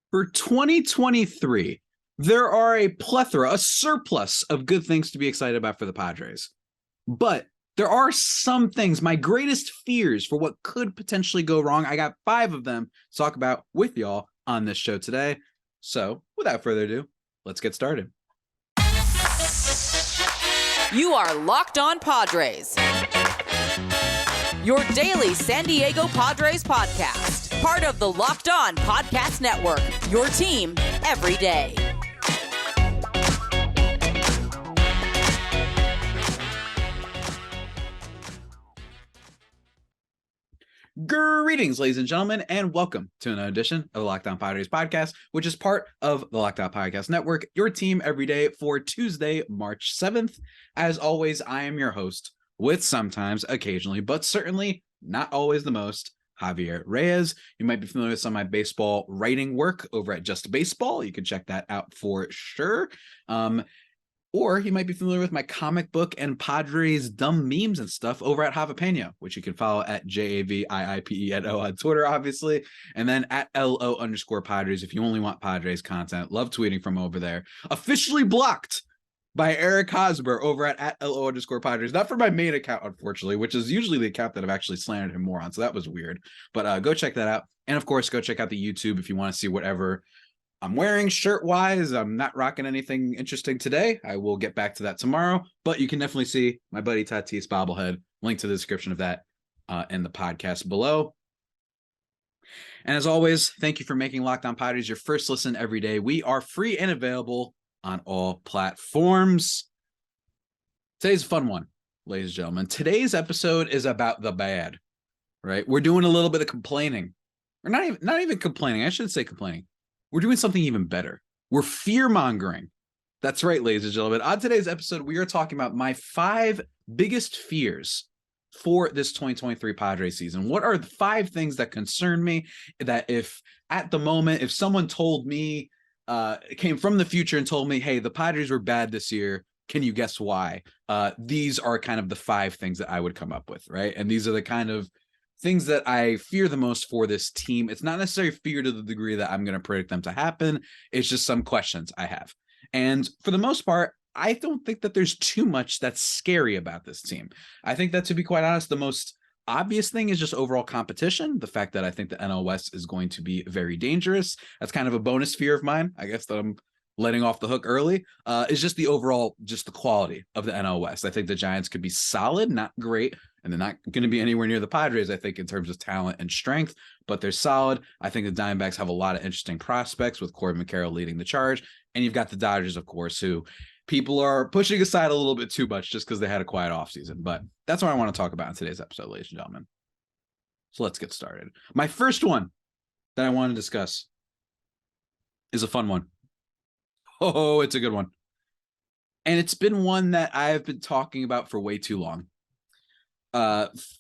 For 2023, there are a plethora, a surplus of good things to be excited about for the Padres. But there are some things, my greatest fears for what could potentially go wrong. I got 5 of them to talk about with y'all on this show today. So without further ado, let's get started. You are Locked On Padres, your daily San Diego Padres podcast, part of the Locked On Podcast Network, your team every day. Greetings, ladies and gentlemen, and welcome to another edition of the Locked On Padres podcast, which is part of the Locked On Podcast Network, your team every day for Tuesday, March 7th. As always, I am your host with sometimes, occasionally, but certainly not always the most, Javier Reyes. You might be familiar with some of my baseball writing work over at Just Baseball. You can check that out for sure. Or you might be familiar with my comic book and Padres dumb memes and stuff over at Javapeno, which you can follow at JAVIIPENO on Twitter, obviously. And then at LO_Padres if you only want Padres content. Love tweeting from over there. Officially blocked by Eric Hosmer over at LO_Padres. Not for my main account, unfortunately, which is usually the account that I've actually slandered him more on. So that was weird. But go check that out. And of course, go check out the YouTube if you want to see whatever I'm wearing shirt-wise. I'm not rocking anything interesting today. I will get back to that tomorrow, but you can definitely see my buddy Tatis bobblehead. Link to the description of that in the podcast below. And as always, thank you for making Locked On Padres your first listen every day. We are free and available on all platforms. Today's a fun one, ladies and gentlemen. Today's episode is about the bad, right? We're doing a little bit of complaining. Or not even complaining. I should say complaining. We're doing something even better. We're fear-mongering. That's right, ladies and gentlemen. On today's episode, we are talking about my 5 biggest fears for this 2023 Padres season. What are the 5 things that concern me that if at the moment, if someone told me, came from the future and told me, hey, the Padres were bad this year, can you guess why? These are kind of the 5 things that I would come up with, right? And these are the kind of things that I fear the most for this team. It's not necessarily fear to the degree that I'm going to predict them to happen. It's just some questions I have. And for the most part, I don't think that there's too much that's scary about this team. I think that, to be quite honest, the most obvious thing is just overall competition. The fact that I think the NL West is going to be very dangerous. That's kind of a bonus fear of mine, I guess, that I'm letting off the hook early, is just the overall, just the quality of the NL West. I think the Giants could be solid, not great, and they're not going to be anywhere near the Padres, I think, in terms of talent and strength, but they're solid. I think the Diamondbacks have a lot of interesting prospects with Corbin McCarroll leading the charge, and you've got the Dodgers, of course, who people are pushing aside a little bit too much just because they had a quiet offseason, but that's what I want to talk about in today's episode, ladies and gentlemen. So let's get started. My first one that I want to discuss is a fun one. Oh, it's a good one. And it's been one that I've been talking about for way too long.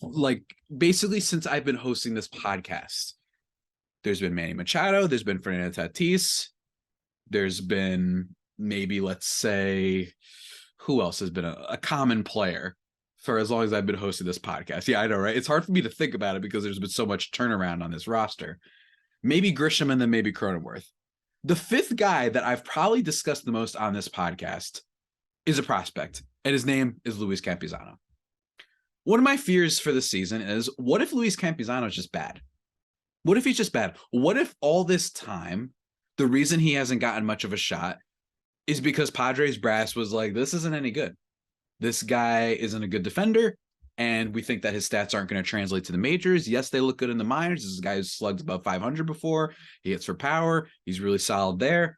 Like basically since I've been hosting this podcast. There's been Manny Machado, there's been Fernando Tatis, there's been maybe, let's say, who else has been a common player for as long as I've been hosting this podcast? Yeah, I know, right? It's hard for me to think about it because there's been so much turnaround on this roster. Maybe Grisham and then maybe Cronenworth. The 5th guy that I've probably discussed the most on this podcast is a prospect, and his name is Luis Campusano. One of my fears for this season is, what if Luis Campusano is just bad? What if he's just bad? What if all this time, the reason he hasn't gotten much of a shot is because Padres brass was like, this isn't any good. This guy isn't a good defender, and we think that his stats aren't going to translate to the majors. Yes, they look good in the minors. This is a guy who's slugged above 500 before. He hits for power. He's really solid there.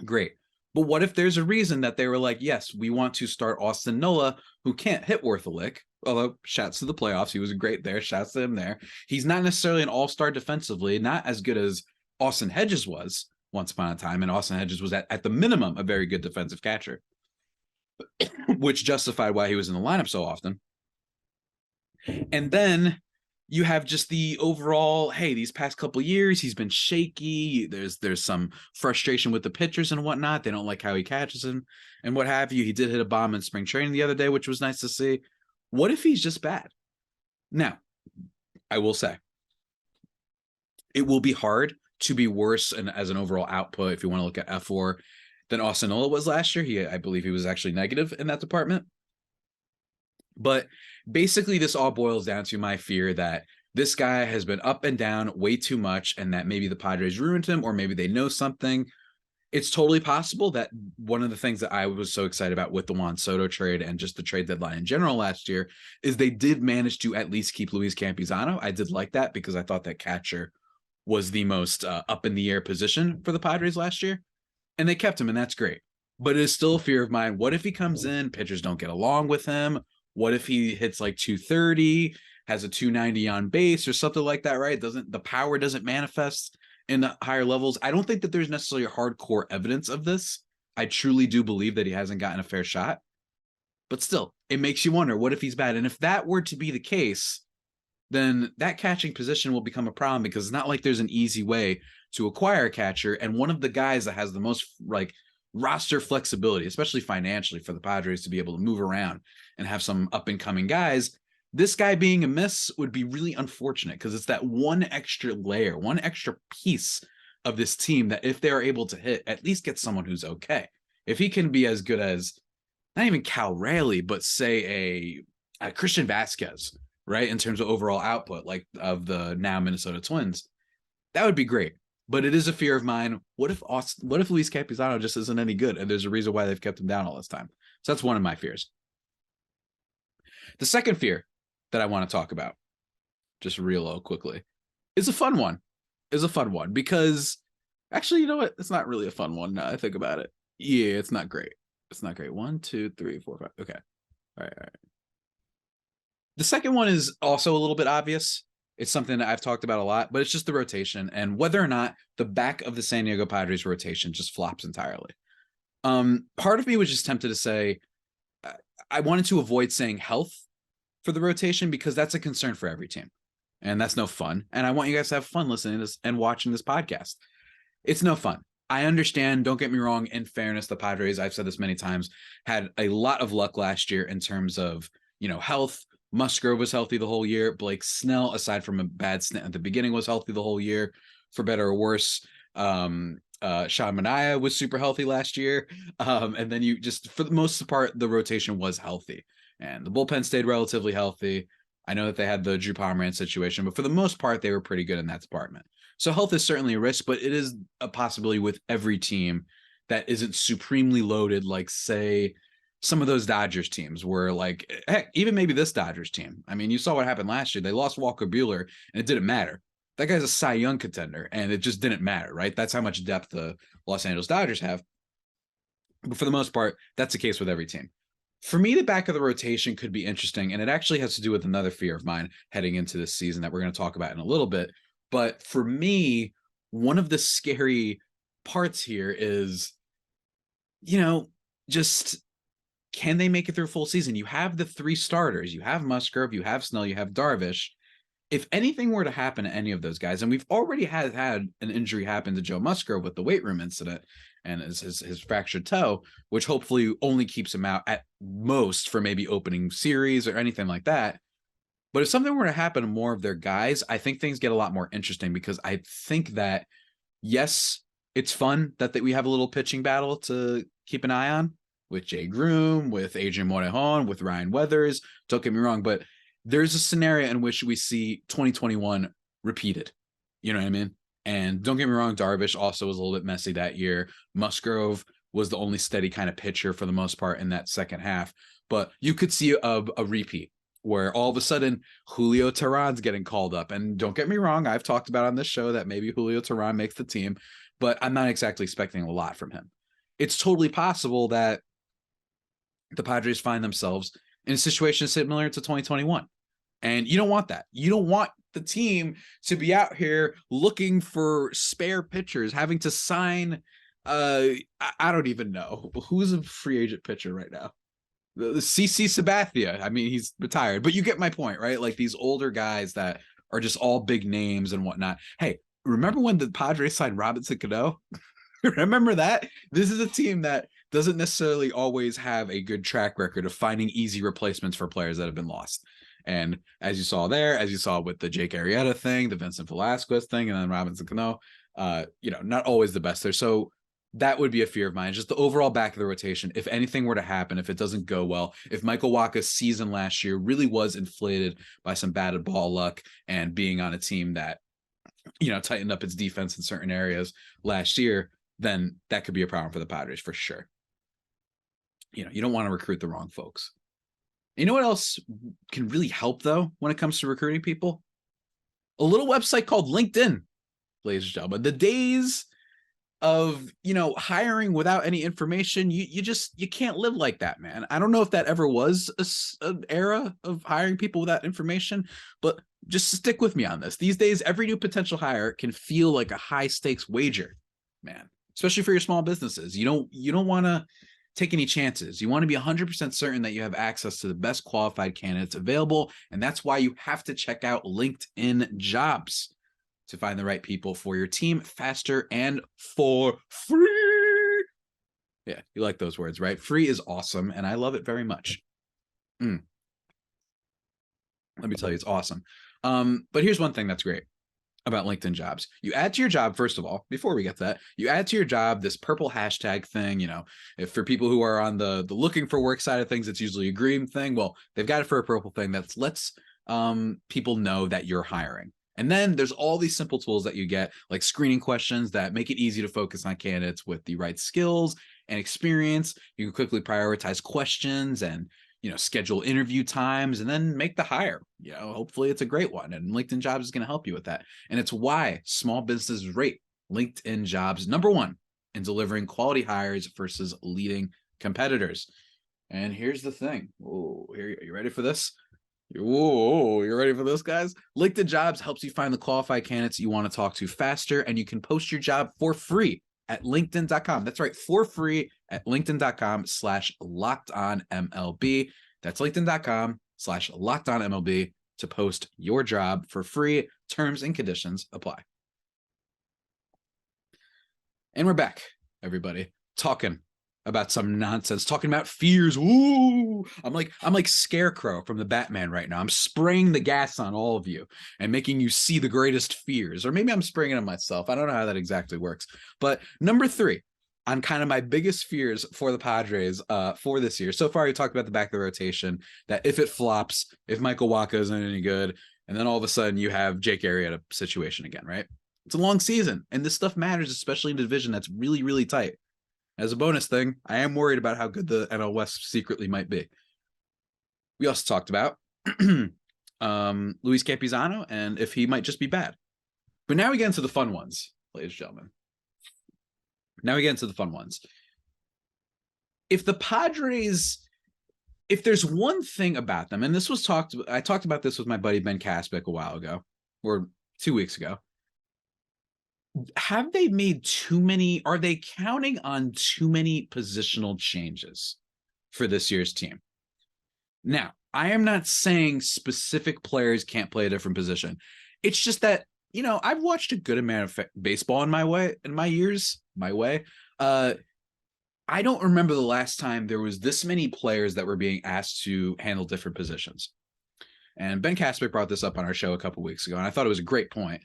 Great. But what if there's a reason that they were like, yes, we want to start Austin Nola, who can't hit worth a lick, although shouts to the playoffs. He was great there. Shouts to him there. He's not necessarily an all-star defensively, not as good as Austin Hedges was once upon a time. And Austin Hedges was at the minimum a very good defensive catcher, which justified why he was in the lineup so often. And then you have just the overall, hey, these past couple of years, he's been shaky. There's some frustration with the pitchers and whatnot. They don't like how he catches him and what have you. He did hit a bomb in spring training the other day, which was nice to see. What if he's just bad? Now, I will say, it will be hard to be worse and as an overall output, if you want to look at F4, than Austin Nola was last year. I believe he was actually negative in that department. But basically, this all boils down to my fear that this guy has been up and down way too much, and that maybe the Padres ruined him, or maybe they know something. It's totally possible that one of the things that I was so excited about with the Juan Soto trade and just the trade deadline in general last year is they did manage to at least keep Luis Campusano. I did like that because I thought that catcher was the most up in the air position for the Padres last year, and they kept him, and that's great. But it is still a fear of mine. What if he comes in, pitchers don't get along with him? What if he hits like 230, has a 290 on base or something like that, right? The power doesn't manifest in the higher levels. I don't think that there's necessarily hardcore evidence of this. I truly do believe that he hasn't gotten a fair shot. But still, it makes you wonder, what if he's bad? And if that were to be the case, then that catching position will become a problem, because it's not like there's an easy way to acquire a catcher. And one of the guys that has the most roster flexibility, especially financially, for the Padres to be able to move around and have some up and coming guys, this guy being a miss would be really unfortunate, because it's that one extra layer, one extra piece of this team that if they're able to hit, at least get someone who's okay. If he can be as good as not even Cal Raleigh, but say a Christian Vasquez, right, in terms of overall output, like of the now Minnesota Twins, that would be great. But it is a fear of mine. What if Luis Campusano just isn't any good, and there's a reason why they've kept him down all this time? So that's one of my fears. The second fear that I want to talk about, just real quickly, is a fun one. Because actually, you know what? It's not really a fun one now I think about it. Yeah, it's not great. It's not great. 1, 2, 3, 4, 5. Okay. All right. The second one is also a little bit obvious. It's something that I've talked about a lot, but it's just the rotation and whether or not the back of the San Diego Padres rotation just flops entirely. Part of me was just tempted to say, I wanted to avoid saying health for the rotation, because that's a concern for every team, and that's no fun. And I want you guys to have fun listening to this and watching this podcast. It's no fun. I understand. Don't get me wrong. In fairness, the Padres, I've said this many times, had a lot of luck last year in terms of, health. Musgrove was healthy the whole year. Blake Snell, aside from a bad stint at the beginning, was healthy the whole year, for better or worse. Sean Manaea was super healthy last year. And then for the most part, the rotation was healthy. And the bullpen stayed relatively healthy. I know that they had the Drew Pomeranz situation, but for the most part, they were pretty good in that department. So health is certainly a risk, but it is a possibility with every team that isn't supremely loaded, like, say, some of those Dodgers teams were like, heck, even maybe this Dodgers team. I mean, you saw what happened last year. They lost Walker Buehler, and it didn't matter. That guy's a Cy Young contender, and it just didn't matter, right? That's how much depth the Los Angeles Dodgers have. But for the most part, that's the case with every team. For me, the back of the rotation could be interesting, and it actually has to do with another fear of mine heading into this season that we're going to talk about in a little bit. But for me, one of the scary parts here is, just can they make it through full season? You have the three starters. You have Musgrove, you have Snell, you have Darvish. If anything were to happen to any of those guys, and we've already had an injury happen to Joe Musgrove with the weight room incident and his fractured toe, which hopefully only keeps him out at most for maybe opening series or anything like that. But if something were to happen to more of their guys, I think things get a lot more interesting, because I think that, yes, it's fun that we have a little pitching battle to keep an eye on with Jay Groom, with Adrian Morejon, with Ryan Weathers. Don't get me wrong, but there's a scenario in which we see 2021 repeated. You know what I mean? And don't get me wrong, Darvish also was a little bit messy that year. Musgrove was the only steady kind of pitcher for the most part in that second half. But you could see a repeat where all of a sudden Julio Teheran's getting called up. And don't get me wrong, I've talked about on this show that maybe Julio Teheran makes the team, but I'm not exactly expecting a lot from him. It's totally possible that the Padres find themselves in a situation similar to 2021. And you don't want that. You don't want the team to be out here looking for spare pitchers, having to sign, I don't even know. Who's a free agent pitcher right now? The CC Sabathia. I mean, he's retired, but you get my point, right? Like these older guys that are just all big names and whatnot. Hey, remember when the Padres signed Robinson Cano? Remember that? This is a team that doesn't necessarily always have a good track record of finding easy replacements for players that have been lost. And as you saw there, as you saw with the Jake Arrieta thing, the Vincent Velasquez thing, and then Robinson Cano, not always the best there. So that would be a fear of mine. Just the overall back of the rotation. If anything were to happen, if it doesn't go well, if Michael Wacha's season last year really was inflated by some bad ball luck and being on a team that, tightened up its defense in certain areas last year, then that could be a problem for the Padres for sure. You don't want to recruit the wrong folks. You know what else can really help, though, when it comes to recruiting people? A little website called LinkedIn, ladies and gentlemen. The days of, hiring without any information, you can't live like that, man. I don't know if that ever was an era of hiring people without information, but just stick with me on this. These days, every new potential hire can feel like a high stakes wager, man, especially for your small businesses. You don't want to take any chances. You want to be 100% certain that you have access to the best qualified candidates available. And that's why you have to check out LinkedIn Jobs to find the right people for your team faster and for free. Yeah, you like those words, right? Free is awesome, and I love it very much. Let me tell you, it's awesome. But here's one thing that's great about LinkedIn Jobs. You add to your job, first of all, before we get to that, you add to your job this purple hashtag thing. If for people who are on the looking for work side of things, it's usually a green thing. Well, they've got it for a purple thing that lets people know that you're hiring. And then there's all these simple tools that you get, like screening questions that make it easy to focus on candidates with the right skills and experience. You can quickly prioritize questions and, schedule interview times and then make the hire. Hopefully it's a great one. And LinkedIn Jobs is going to help you with that. And it's why small businesses rate LinkedIn Jobs #1 in delivering quality hires versus leading competitors. And here's the thing. Oh, are you ready for this? Whoa, you ready for this, guys? LinkedIn Jobs helps you find the qualified candidates you want to talk to faster, and you can post your job for free at LinkedIn.com. That's right, for free at LinkedIn.com/LockedOnMLB. That's LinkedIn.com/LockedOnMLB to post your job for free. Terms and conditions apply. And we're back, everybody, talking about some nonsense, talking about fears. Ooh, I'm like Scarecrow from the Batman right now. I'm spraying the gas on all of you and making you see the greatest fears. Or maybe I'm spraying it on myself. I don't know how that exactly works. But number 3 on kind of my biggest fears for the Padres for this year. So far, we talked about the back of the rotation, that if it flops, if Michael Wacha isn't any good, and then all of a sudden you have Jake Arrieta situation again, right? It's a long season, and this stuff matters, especially in a division that's really, really tight. As a bonus thing, I am worried about how good the NL West secretly might be. We also talked about Luis Campusano and if he might just be bad. But now we get into the fun ones, ladies and gentlemen. Now we get into the fun ones. If the Padres, if there's one thing about them, and I talked about this with my buddy Ben Kaspick a while ago, or 2 weeks ago. Have they made are they counting on too many positional changes for this year's team? Now, I am not saying specific players can't play a different position. It's just that, I've watched a good amount of baseball in my years. I don't remember the last time there was this many players that were being asked to handle different positions. And Ben Kaspick brought this up on our show a couple weeks ago, and I thought it was a great point.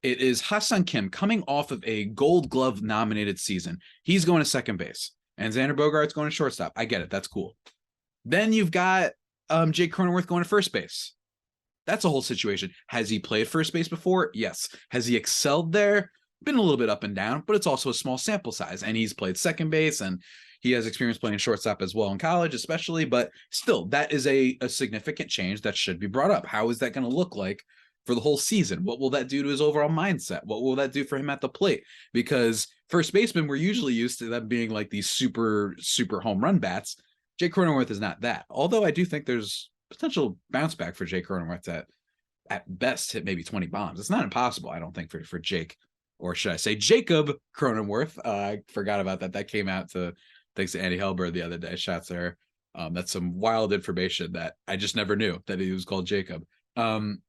It is Ha-Seong Kim coming off of a Gold Glove nominated season. He's going to second base, and Xander Bogaerts going to shortstop. I get it. That's cool. Then you've got Jake Cronenworth going to first base. That's a whole situation. Has he played first base before? Yes. Has he excelled there? Been a little bit up and down, but it's also a small sample size. And he's played second base, and he has experience playing shortstop as well in college, especially. But still, that is a significant change that should be brought up. How is that going to look like for the whole season? What will that do to his overall mindset? What will that do for him at the plate? Because first basemen, we're usually used to them being like these super, super home run bats. Jake Cronenworth is not that. Although I do think there's potential bounce back for Jake Cronenworth that at best hit maybe 20 bombs. It's not impossible, I don't think, for Jake, or should I say Jacob Cronenworth. I forgot about that. That came out thanks to Andy Helberg the other day. Shots there. That's some wild information that I just never knew, that he was called Jacob. And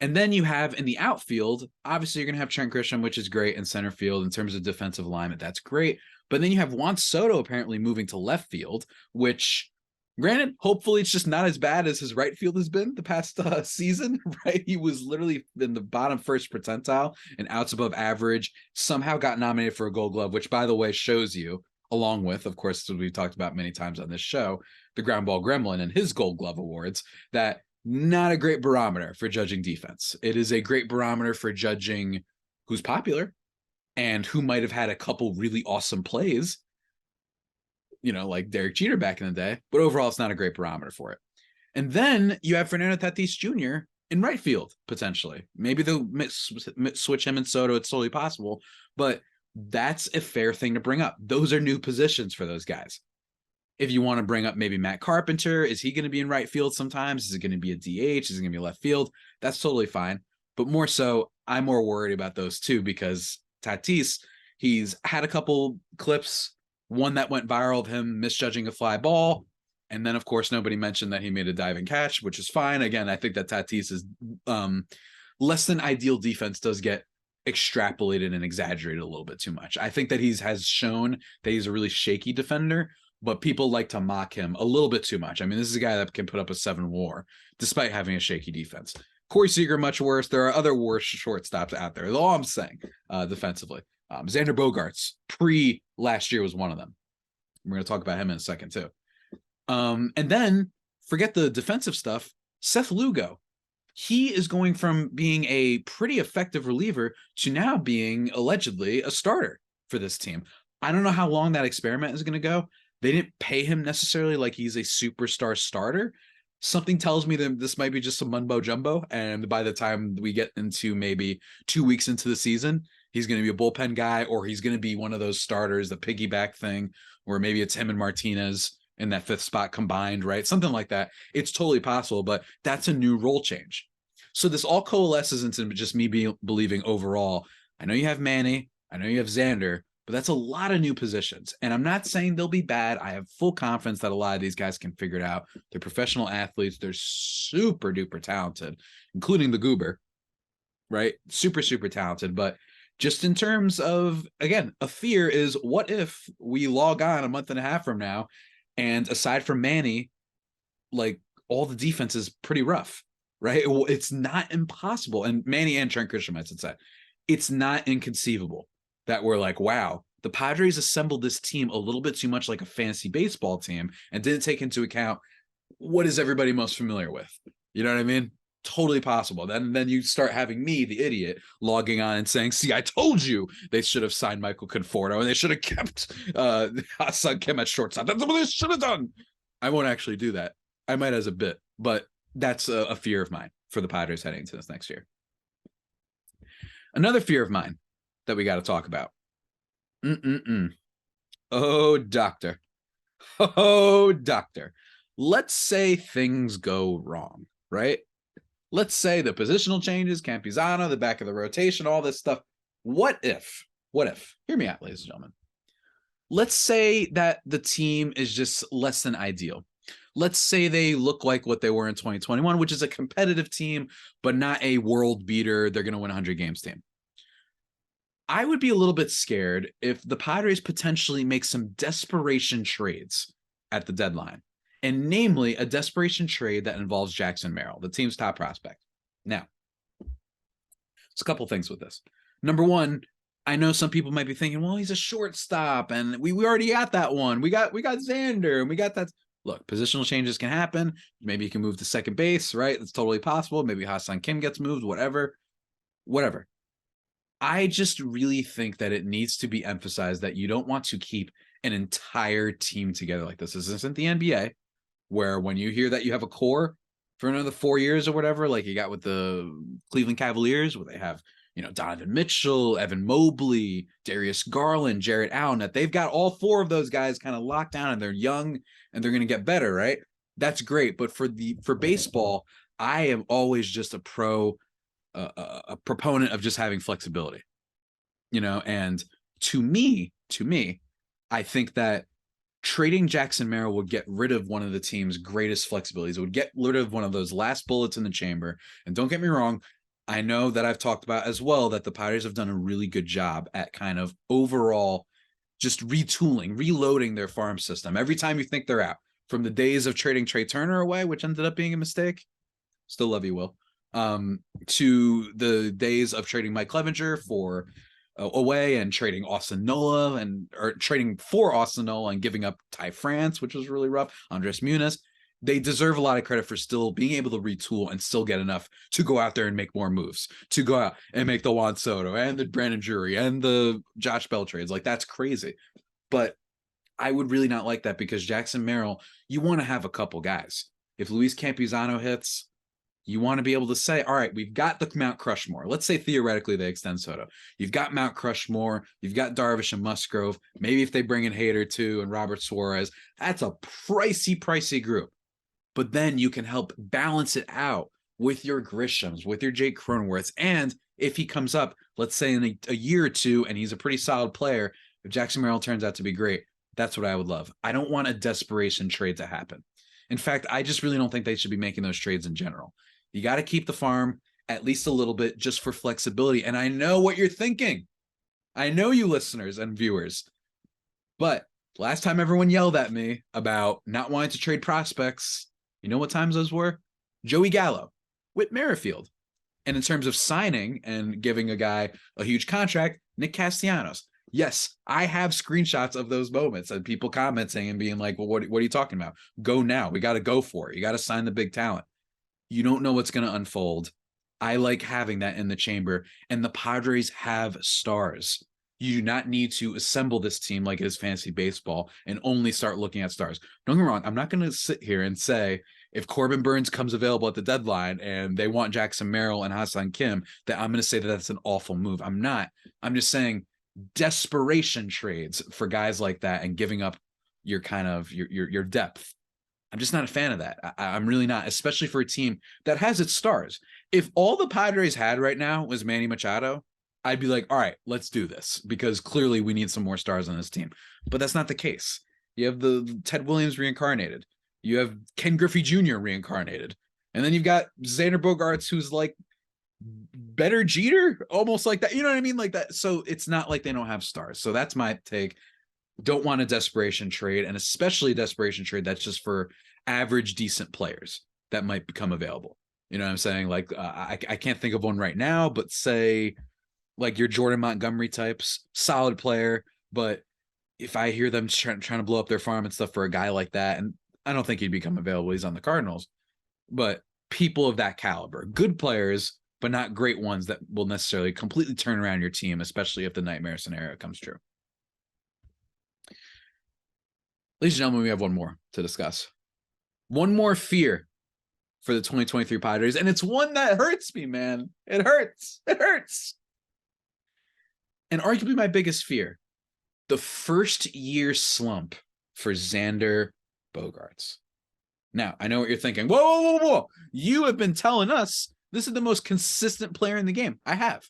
then you have in the outfield, obviously you're going to have Trent Grisham, which is great, in center field in terms of defensive alignment. That's great. But then you have Juan Soto apparently moving to left field, which Granted, hopefully it's just not as bad as his right field has been the past season, right? He was literally in the bottom first percentile and outs above average, somehow got nominated for a Gold Glove, which, by the way, shows you, along with, of course, as we've talked about many times on this show, the Ground Ball Gremlin and his Gold Glove awards, that not a great barometer for judging defense. It is a great barometer for judging who's popular and who might have had a couple really awesome plays, like Derek Jeter back in the day, but overall it's not a great barometer for it. And then you have Fernando Tatis Jr. in right field, potentially. Maybe they'll switch him and Soto. It's totally possible, but that's a fair thing to bring up. Those are new positions for those guys. If you want to bring up maybe Matt Carpenter, is he going to be in right field sometimes? Is it going to be a DH? Is it going to be left field? That's totally fine. But more so, I'm more worried about those two because Tatis, he's had a couple clips, one that went viral of him misjudging a fly ball. And then, of course, nobody mentioned that he made a diving catch, which is fine. Again, I think that Tatis's less than ideal defense does get extrapolated and exaggerated a little bit too much. I think that has shown that he's a really shaky defender, but people like to mock him a little bit too much. I mean, this is a guy that can put up a 7 WAR despite having a shaky defense. Corey Seager, much worse. There are other worse shortstops out there. That's all I'm saying defensively. Xander Bogaerts last year was one of them. We're going to talk about him in a second too. And then forget the defensive stuff. Seth Lugo, he is going from being a pretty effective reliever to now being allegedly a starter for this team. I don't know how long that experiment is going to go. They didn't pay him necessarily like he's a superstar starter. Something tells me that this might be just some mumbo jumbo. And by the time we get into maybe 2 weeks into the season, he's going to be a bullpen guy, or he's going to be one of those starters, the piggyback thing, or maybe it's him and Martinez in that 5th spot combined, right? Something like that. It's totally possible, but that's a new role change. So this all coalesces into just me believing overall, I know you have Manny, I know you have Xander, but that's a lot of new positions. And I'm not saying they'll be bad. I have full confidence that a lot of these guys can figure it out. They're professional athletes. They're super duper talented, including the Goober, right? Super, super talented. But just in terms of, again, a fear is what if we log on a month and a half from now, and aside from Manny, like all the defense is pretty rough, right? It's not impossible. And Manny and Trent Grisham, I should say, it's not inconceivable that we're like, wow, the Padres assembled this team a little bit too much like a fantasy baseball team and didn't take into account what is everybody most familiar with. You know what I mean? Totally possible. Then you start having me, the idiot, logging on and saying, see, I told you they should have signed Michael Conforto and they should have kept Hassan Kim at shortstop. That's what they should have done. I won't actually do that. I might as a bit, but that's a fear of mine for the Padres heading into this next year. Another fear of mine that we got to talk about. Oh, doctor. Oh, doctor. Let's say things go wrong, right? Let's say the positional changes, Campusano, the back of the rotation, all this stuff. What if? Hear me out, ladies and gentlemen. Let's say that the team is just less than ideal. Let's say they look like what they were in 2021, which is a competitive team, but not a world beater. They're going to win 100 games team. I would be a little bit scared if the Padres potentially make some desperation trades at the deadline, and namely a desperation trade that involves Jackson Merrill, the team's top prospect. Now, there's a couple things with this. Number one, I know some people might be thinking, well, he's a shortstop, and we already got that one. We got Xander, and we got that. Look, positional changes can happen. Maybe you can move to second base, right? That's totally possible. Maybe Hassan Kim gets moved, whatever. I just really think that it needs to be emphasized that you don't want to keep an entire team together like this. This isn't the NBA, where when you hear that you have a core for another 4 years or whatever, like you got with the Cleveland Cavaliers, where they have, Donovan Mitchell, Evan Mobley, Darius Garland, Jarrett Allen, that they've got all 4 of those guys kind of locked down and they're young and they're going to get better, right? That's great. But for baseball, I am always just a proponent of just having flexibility, and to me, I think that trading Jackson Merrill would get rid of one of the team's greatest flexibilities. It would get rid of one of those last bullets in the chamber. And don't get me wrong, I know that I've talked about as well that the Padres have done a really good job at kind of overall just retooling, reloading their farm system. Every time you think they're out, from the days of trading Trey Turner away, which ended up being a mistake. Still love you, Will. To the days of trading Mike Clevenger for away and trading Austin Nola or trading for Austin Nola and giving up Ty France, which was really rough. Andres Muniz. They deserve a lot of credit for still being able to retool and still get enough to go out there and make more moves, to go out and make the Juan Soto and the Brandon Drury and the Josh Bell trades. Like, that's crazy. But I would really not like that, because Jackson Merrill, you want to have a couple guys. If Luis Campusano hits, you want to be able to say, all right, we've got the Mount Crushmore. Let's say theoretically they extend Soto. You've got Mount Crushmore. You've got Darvish and Musgrove. Maybe if they bring in Hader too and Robert Suarez, that's a pricey group. But then you can help balance it out with your Grishams, with your Jake Cronenworths. And if he comes up, let's say in a year or two, and he's a pretty solid player, if Jackson Merrill turns out to be great, that's what I would love. I don't want a desperation trade to happen. In fact, I just really don't think they should be making those trades in general. You got to keep the farm at least a little bit just for flexibility. And I know what you're thinking. I know you listeners and viewers. But last time everyone yelled at me about not wanting to trade prospects, you know what times those were? Joey Gallo, Whit Merrifield. And in terms of signing and giving a guy a huge contract, Nick Castellanos. Yes, I have screenshots of those moments and people commenting and being like, well, what are you talking about? Go now. We got to go for it. You got to sign the big talent. You don't know what's going to unfold. I like having that in the chamber. And the Padres have stars. You do not need to assemble this team like it is fantasy baseball and only start looking at stars. Don't get me wrong. I'm not going to sit here and say if Corbin Burns comes available at the deadline and they want Jackson Merrill and Hassan Kim, that I'm going to say that that's an awful move. I'm not. I'm just saying desperation trades for guys like that and giving up your kind of your depth. I'm just not a fan of that. I'm really not, especially for a team that has its stars. If all the Padres had right now was Manny Machado, I'd be like, all right, let's do this, because clearly we need some more stars on this team. But that's not the case. You have the Ted Williams reincarnated. You have Ken Griffey Jr. reincarnated. And then you've got Xander Bogaerts, who's like better Jeter, almost like that. You know what I mean? Like that. So it's not like they don't have stars. So that's my take. Don't want a desperation trade, and especially a desperation trade that's just for average, decent players that might become available. You know what I'm saying? Like I can't think of one right now, but say like your Jordan Montgomery types, solid player. But if I hear them trying to blow up their farm and stuff for a guy like that, and I don't think he'd become available. He's on the Cardinals, but people of that caliber, good players, but not great ones that will necessarily completely turn around your team, especially if the nightmare scenario comes true. Ladies and gentlemen, we have one more to discuss. One more fear for the 2023 Padres, and it's one that hurts me, man. It hurts. It hurts. And arguably my biggest fear, the first year slump for Xander Bogaerts. Now, I know what you're thinking. Whoa. You have been telling us this is the most consistent player in the game. I have.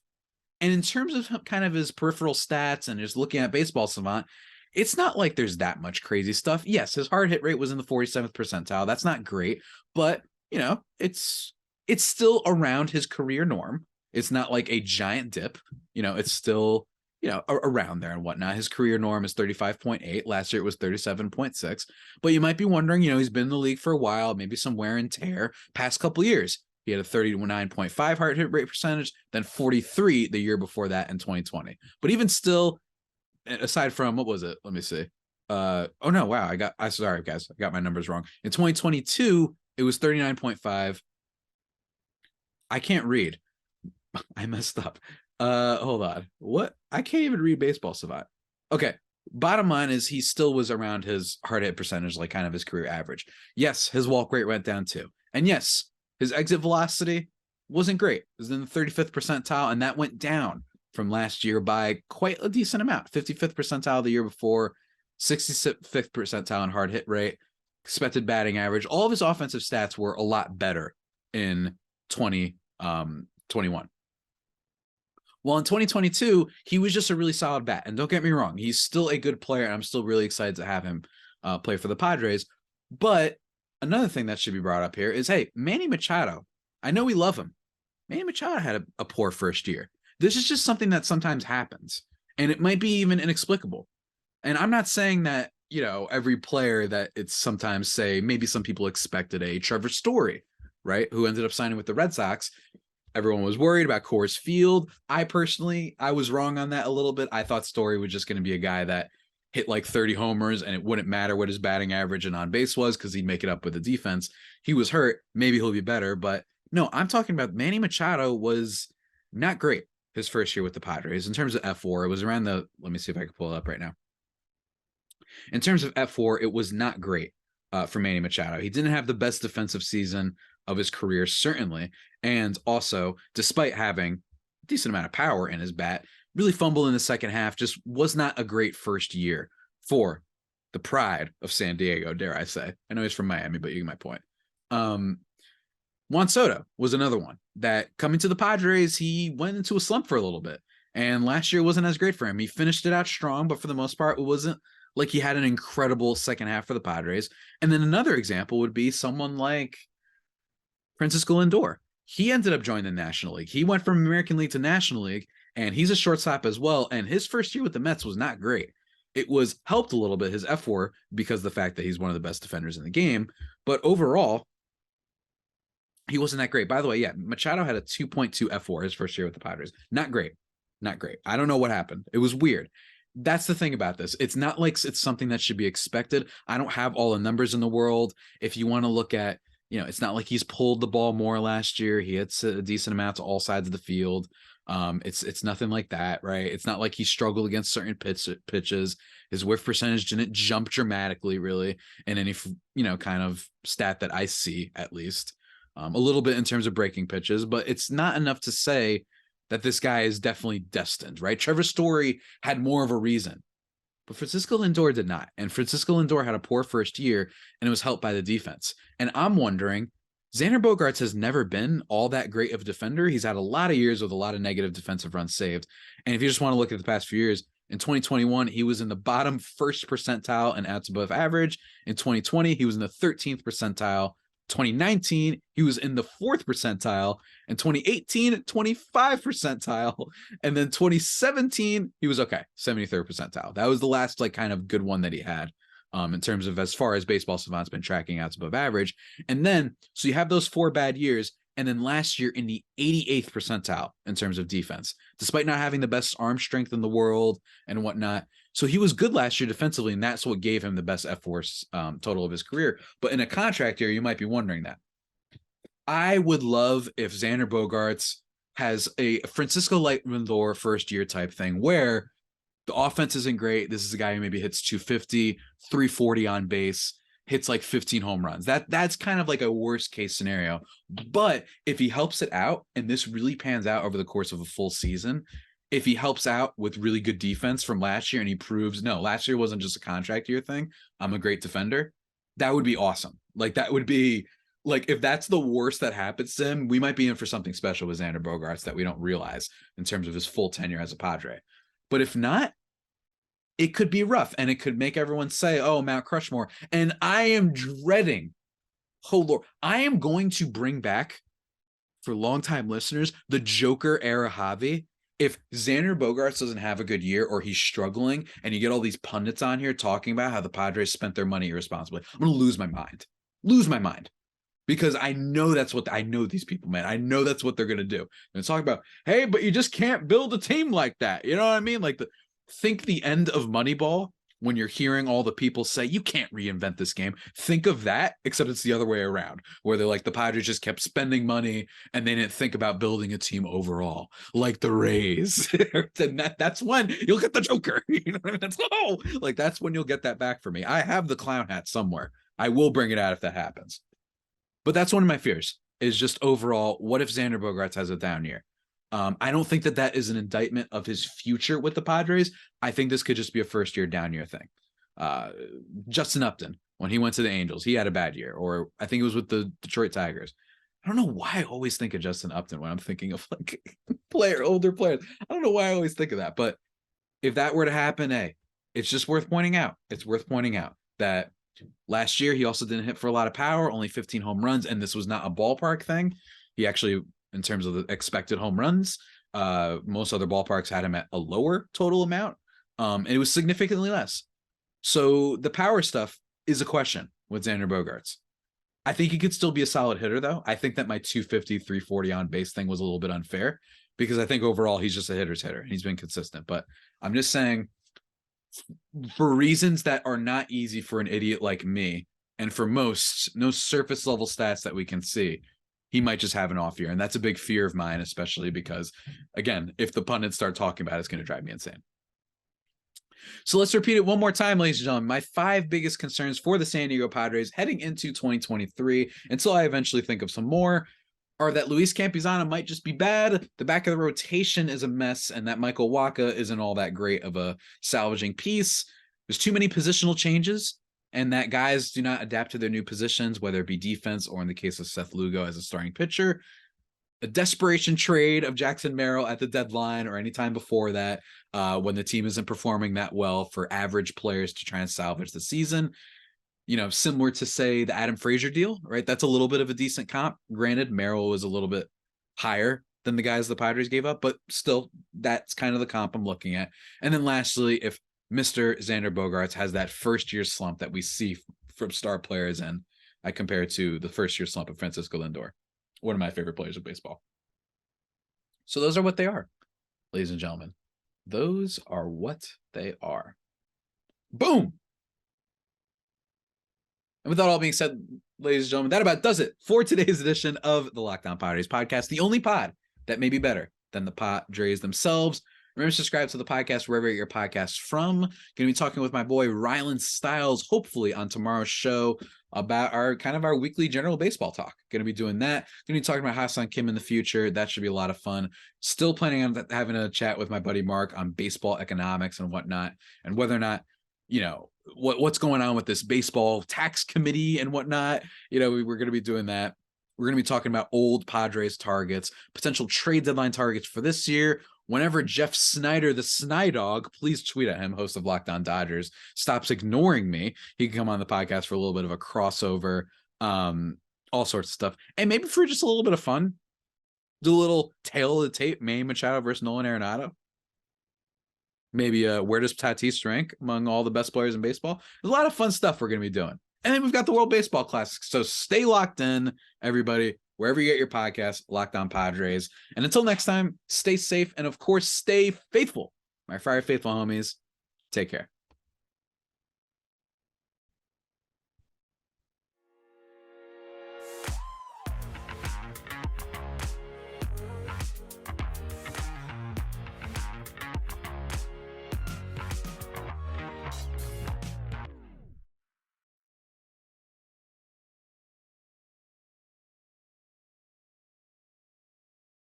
And in terms of kind of his peripheral stats and just looking at Baseball Savant, it's not like there's that much crazy stuff. Yes, his hard hit rate was in the 47th percentile. That's not great, but you know, it's still around his career norm. It's not like a giant dip. You know, it's still, you know, around there and whatnot. His career norm is 35.8. Last year it was 37.6. But you might be wondering, you know, he's been in the league for a while, maybe some wear and tear. Past couple years, he had a 39.5 hard hit rate percentage, then 43 the year before that in 2020. But even still, aside from, what was it? Let me see. Oh no, wow. I sorry guys, I got my numbers wrong. In 2022, it was 39.5. I can't read. I messed up. Hold on. What? I can't even read Baseball Savant. Okay. Bottom line is he still was around his hard hit percentage, like kind of his career average. Yes, his walk rate went down too. And yes, his exit velocity wasn't great. It was in the 35th percentile, and that went down from last year by quite a decent amount. 55th percentile the year before, 65th percentile in hard hit rate, expected batting average. All of his offensive stats were a lot better in 2021. Well, in 2022, he was just a really solid bat. And don't get me wrong, he's still a good player, and I'm still really excited to have him play for the Padres. But another thing that should be brought up here is, hey, Manny Machado, I know we love him. Manny Machado had a poor first year. This is just something that sometimes happens, and it might be even inexplicable. And I'm not saying that, every player that it's sometimes say maybe some people expected a Trevor Story, right? Who ended up signing with the Red Sox. Everyone was worried about Coors Field. I was wrong on that a little bit. I thought Story was just going to be a guy that hit like 30 homers and it wouldn't matter what his batting average and on base was because he'd make it up with the defense. He was hurt. Maybe he'll be better. But no, I'm talking about Manny Machado was not great his first year with the Padres. In terms of F4, it was around let me see if I can pull it up right now. In terms of F4, it was not great for Manny Machado. He didn't have the best defensive season of his career, certainly. And also, despite having a decent amount of power in his bat, really fumbled in the second half, just was not a great first year for the pride of San Diego, dare I say. I know he's from Miami, but you get my point. Juan Soto was another one that coming to the Padres, he went into a slump for a little bit. And last year wasn't as great for him. He finished it out strong, but for the most part, it wasn't like he had an incredible second half for the Padres. And then another example would be someone like Francisco Lindor. He ended up joining the National League. He went from American League to National League, and he's a shortstop as well. And his first year with the Mets was not great. It was helped a little bit, his F4, because of the fact that he's one of the best defenders in the game. But overall, he wasn't that great. By the way, yeah, Machado had a 2.2 F4 his first year with the Padres. Not great. Not great. I don't know what happened. It was weird. That's the thing about this. It's not like it's something that should be expected. I don't have all the numbers in the world. If you want to look at, it's not like he's pulled the ball more last year. He hits a decent amount to all sides of the field. It's nothing like that, right? It's not like he struggled against certain pitches. His whiff percentage didn't jump dramatically, really, in any, kind of stat that I see, at least. A little bit in terms of breaking pitches, but it's not enough to say that this guy is definitely destined, right? Trevor Story had more of a reason, but Francisco Lindor did not. And Francisco Lindor had a poor first year, and it was helped by the defense. And I'm wondering, Xander Bogaerts has never been all that great of a defender. He's had a lot of years with a lot of negative defensive runs saved. And if you just want to look at the past few years, in 2021, he was in the bottom first percentile and outs above average. In 2020, he was in the 13th percentile. 2019, he was in the 4th percentile, and 2018, 25 percentile, and then 2017, he was okay, 73rd percentile. That was the last kind of good one that he had in terms of as far as Baseball Savant's been tracking outs above average. And then, so you have those 4 bad years, and then last year in the 88th percentile in terms of defense, despite not having the best arm strength in the world and whatnot. So he was good last year defensively, and that's what gave him the best F4 total of his career. But in a contract year, you might be wondering that. I would love if Xander Bogaerts has a Francisco Lindor first-year type thing where the offense isn't great. This is a guy who maybe hits 250, 340 on base, hits like 15 home runs. That's kind of like a worst-case scenario. But if he helps it out, and this really pans out over the course of a full season, if he helps out with really good defense from last year and he proves, no, last year wasn't just a contract year thing, I'm a great defender, that would be awesome. That would be, if that's the worst that happens to him, we might be in for something special with Xander Bogaerts that we don't realize in terms of his full tenure as a Padre. But if not, it could be rough, and it could make everyone say, oh, Mount Crushmore. And I am dreading, oh, Lord, I am going to bring back, for longtime listeners, the Joker era Javi. If Xander Bogaerts doesn't have a good year or he's struggling and you get all these pundits on here talking about how the Padres spent their money irresponsibly, I'm going to lose my mind because I know I know these people, man. I know that's what they're going to do. And talk about, hey, but you just can't build a team like that. You know what I mean? Think the end of Moneyball when you're hearing all the people say, you can't reinvent this game. Think of that, except it's the other way around, where they're like, the Padres just kept spending money and they didn't think about building a team overall, like the Rays. And that's when you'll get the Joker. You know what I mean? That's when you'll get that back for me. I have the clown hat somewhere. I will bring it out if that happens. But that's one of my fears, is just overall, what if Xander Bogaerts has a down year? I don't think that is an indictment of his future with the Padres. I think this could just be a first-year down year thing. Justin Upton, when he went to the Angels, he had a bad year, or I think it was with the Detroit Tigers. I don't know why I always think of Justin Upton when I'm thinking of older players. I don't know why I always think of that, but if that were to happen, hey, it's just worth pointing out. It's worth pointing out that last year he also didn't hit for a lot of power, only 15 home runs, and this was not a ballpark thing. He actually, in terms of the expected home runs, most other ballparks had him at a lower total amount, and it was significantly less. So the power stuff is a question with Xander Bogaerts. I think he could still be a solid hitter, though. I think that my 250, 340 on base thing was a little bit unfair because I think overall he's just a hitter's hitter. He's been consistent. But I'm just saying, for reasons that are not easy for an idiot like me, and for most, no surface level stats that we can see, he might just have an off year. And that's a big fear of mine, especially because, again, if the pundits start talking about it, it's going to drive me insane. So let's repeat it one more time, ladies and gentlemen. My 5 biggest concerns for the San Diego Padres heading into 2023, until I eventually think of some more, are that Luis Campusano might just be bad, the back of the rotation is a mess, and that Michael Wacha isn't all that great of a salvaging piece. There's too many positional changes, and that guys do not adapt to their new positions, whether it be defense or in the case of Seth Lugo as a starting pitcher. A desperation trade of Jackson Merrill at the deadline or anytime before that, when the team isn't performing that well, for average players to try and salvage the season. You know, similar to, say, the Adam Frazier deal, right? That's a little bit of a decent comp. Granted, Merrill was a little bit higher than the guys the Padres gave up, but still, that's kind of the comp I'm looking at. And then lastly, if Mr. Xander Bogaerts has that first-year slump that we see from star players, and I compare it to the first-year slump of Francisco Lindor, one of my favorite players of baseball. So those are what they are, ladies and gentlemen. Those are what they are. Boom! And with that all being said, ladies and gentlemen, that about does it for today's edition of the Locked On Padres podcast, the only pod that may be better than the Padres themselves. Remember to subscribe to the podcast wherever you get your podcasts from. Going to be talking with my boy Rylan Stiles, hopefully on tomorrow's show, about our weekly general baseball talk. Going to be doing that. Going to be talking about Ha-Seong Kim in the future. That should be a lot of fun. Still planning on having a chat with my buddy Mark on baseball economics and whatnot, and whether or not, you know, what's going on with this baseball tax committee and whatnot. You know, we're going to be doing that. We're going to be talking about old Padres targets, potential trade deadline targets for this year. Whenever Jeff Snyder, the Snydog, please tweet at him, host of Locked On Dodgers, stops ignoring me, he can come on the podcast for a little bit of a crossover, all sorts of stuff. And maybe for just a little bit of fun, do a little tail of the tape, Manny Machado versus Nolan Arenado. Maybe where does Tatis rank among all the best players in baseball? There's a lot of fun stuff we're going to be doing. And then we've got the World Baseball Classic. So stay locked in, everybody. Wherever you get your podcast, Locked On Padres. And until next time, stay safe and, of course, stay faithful. My Friar Faithful homies, take care.